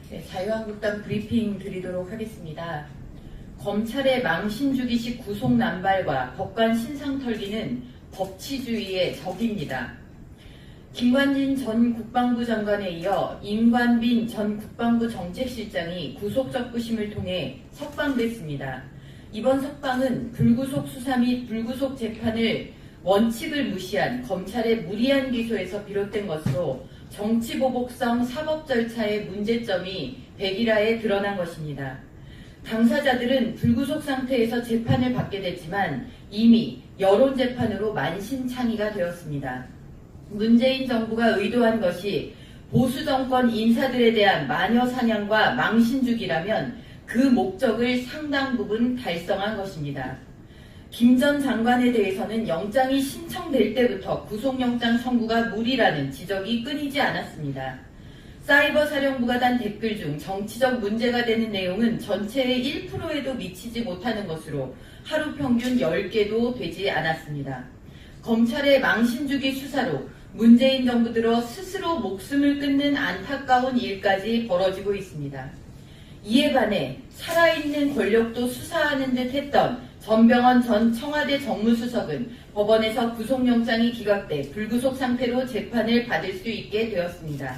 네, 자유한국당 브리핑 드리도록 하겠습니다. 검찰의 망신주기식 구속 남발과 법관 신상 털기는 법치주의의 적입니다. 김관진 전 국방부 장관에 이어 임관빈 전 국방부 정책실장이 구속적부심을 통해 석방됐습니다. 이번 석방은 불구속 수사 및 불구속 재판을 원칙을 무시한 검찰의 무리한 기소에서 비롯된 것으로 정치보복성 사법 절차의 문제점이 백일하에 드러난 것입니다. 당사자들은 불구속 상태에서 재판을 받게 됐지만 이미 여론재판으로 만신창이가 되었습니다. 문재인 정부가 의도한 것이 보수정권 인사들에 대한 마녀사냥과 망신주기라면 그 목적을 상당 부분 달성한 것입니다. 김 전 장관에 대해서는 영장이 신청될 때부터 구속영장 청구가 무리라는 지적이 끊이지 않았습니다. 사이버사령부가 단 댓글 중 정치적 문제가 되는 내용은 전체의 1%에도 미치지 못하는 것으로 하루 평균 10개도 되지 않았습니다. 검찰의 망신주기 수사로 문재인 정부 들어 스스로 목숨을 끊는 안타까운 일까지 벌어지고 있습니다. 이에 반해 살아있는 권력도 수사하는 듯 했던 전병헌 전 청와대 정무수석은 법원에서 구속영장이 기각돼 불구속 상태로 재판을 받을 수 있게 되었습니다.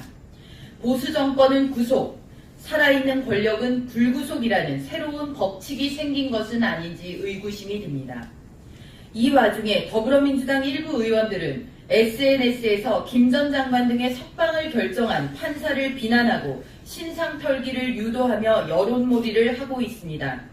보수 정권은 구속, 살아있는 권력은 불구속이라는 새로운 법칙이 생긴 것은 아닌지 의구심이 듭니다. 이 와중에 더불어민주당 일부 의원들은 SNS에서 김 전 장관 등의 석방을 결정한 판사를 비난하고 신상 털기를 유도하며 여론몰이를 하고 있습니다.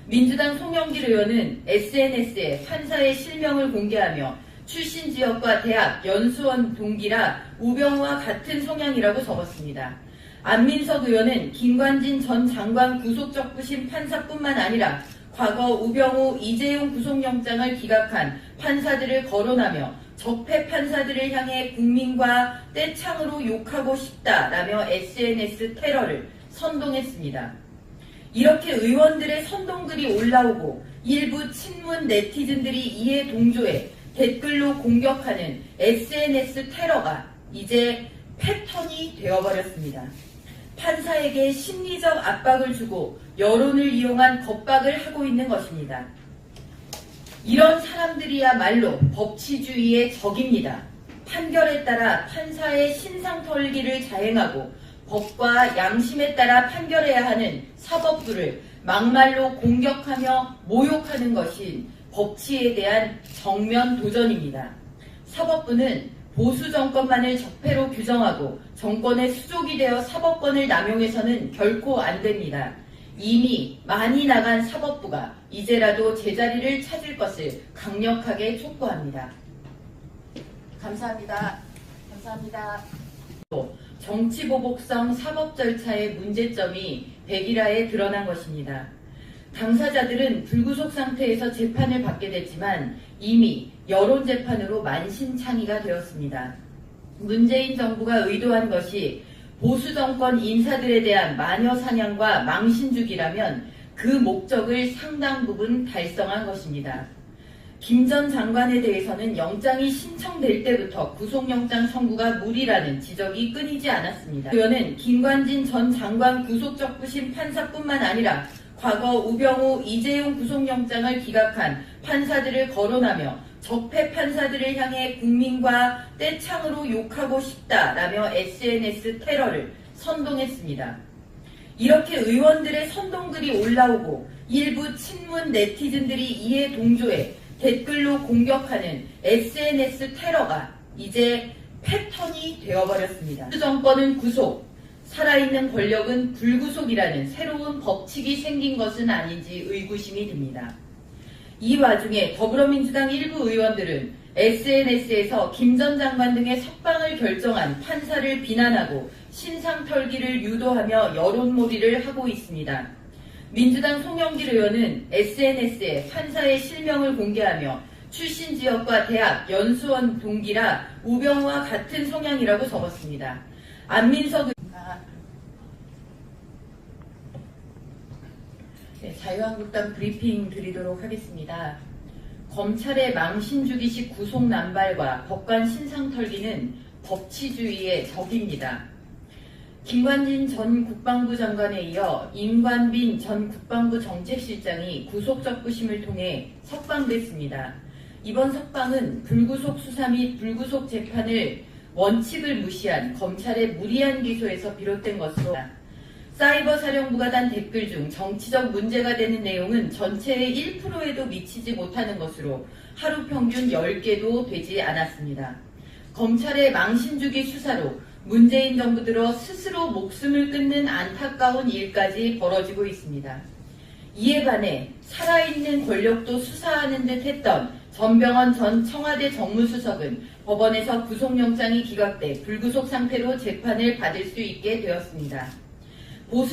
민주당 송영길 의원은 SNS에 판사의 실명을 공개하며 출신 지역과 대학, 연수원 동기라 우병우와 같은 성향이라고 적었습니다. 안민석 의원은 김관진 전 장관 구속적부심 판사뿐만 아니라 과거 우병우, 이재용 구속영장을 기각한 판사들을 거론하며 적폐 판사들을 향해 국민과 떼창으로 욕하고 싶다라며 SNS 테러를 선동했습니다. 이렇게 의원들의 선동글이 올라오고 일부 친문 네티즌들이 이에 동조해 댓글로 공격하는 SNS 테러가 이제 패턴이 되어버렸습니다. 판사에게 심리적 압박을 주고 여론을 이용한 겁박을 하고 있는 것입니다. 이런 사람들이야말로 법치주의의 적입니다. 판결에 따라 판사의 신상 털기를 자행하고 법과 양심에 따라 판결해야 하는 사법부를 막말로 공격하며 모욕하는 것이 법치에 대한 정면 도전입니다. 사법부는 보수 정권만을 적폐로 규정하고 정권의 수족이 되어 사법권을 남용해서는 결코 안 됩니다. 이미 많이 나간 사법부가 이제라도 제자리를 찾을 것을 강력하게 촉구합니다. 감사합니다. 감사합니다. 정치보복성 사법 절차의 문제점이 백일하에 드러난 것입니다. 당사자들은 불구속 상태에서 재판을 받게 됐지만 이미 여론재판으로 만신창이가 되었습니다. 문재인 정부가 의도한 것이 보수정권 인사들에 대한 마녀사냥과 망신주기라면 그 목적을 상당 부분 달성한 것입니다. 김 전 장관에 대해서는 영장이 신청될 때부터 구속영장 청구가 무리라는 지적이 끊이지 않았습니다. 의원은 김관진 전 장관 구속적부심 판사뿐만 아니라 과거 우병우, 이재용 구속영장을 기각한 판사들을 거론하며 적폐 판사들을 향해 국민과 떼창으로 욕하고 싶다라며 SNS 테러를 선동했습니다. 이렇게 의원들의 선동글이 올라오고 일부 친문 네티즌들이 이에 동조해 댓글로 공격하는 SNS 테러가 이제 패턴이 되어버렸습니다. 정권은 구속, 살아있는 권력은 불구속이라는 새로운 법칙이 생긴 것은 아닌지 의구심이 듭니다. 이 와중에 더불어민주당 일부 의원들은 SNS에서 김 전 장관 등의 석방을 결정한 판사를 비난하고 신상 털기를 유도하며 여론몰이를 하고 있습니다. 민주당 송영길 의원은 SNS에 판사의 실명을 공개하며 출신 지역과 대학, 연수원 동기라 우병우와 같은 성향이라고 적었습니다. 안민석 네, 자유한국당 브리핑 드리도록 하겠습니다. 검찰의 망신주기식 구속 남발과 법관 신상 털기는 법치주의의 적입니다. 김관진 전 국방부 장관에 이어 임관빈 전 국방부 정책실장이 구속 적부심을 통해 석방됐습니다. 이번 석방은 불구속 수사 및 불구속 재판을 원칙을 무시한 검찰의 무리한 기소에서 비롯된 것으로 사이버 사령부가 단 댓글 중 정치적 문제가 되는 내용은 전체의 1%에도 미치지 못하는 것으로 하루 평균 10개도 되지 않았습니다. 검찰의 망신주기 수사로 문재인 정부 들어 스스로 목숨을 끊는 안타까운 일까지 벌어지고 있습니다. 이에 반해 살아있는 권력도 수사하는 듯 했던 전병헌 전 청와대 정무수석은 법원에서 구속영장이 기각돼 불구속 상태로 재판을 받을 수 있게 되었습니다.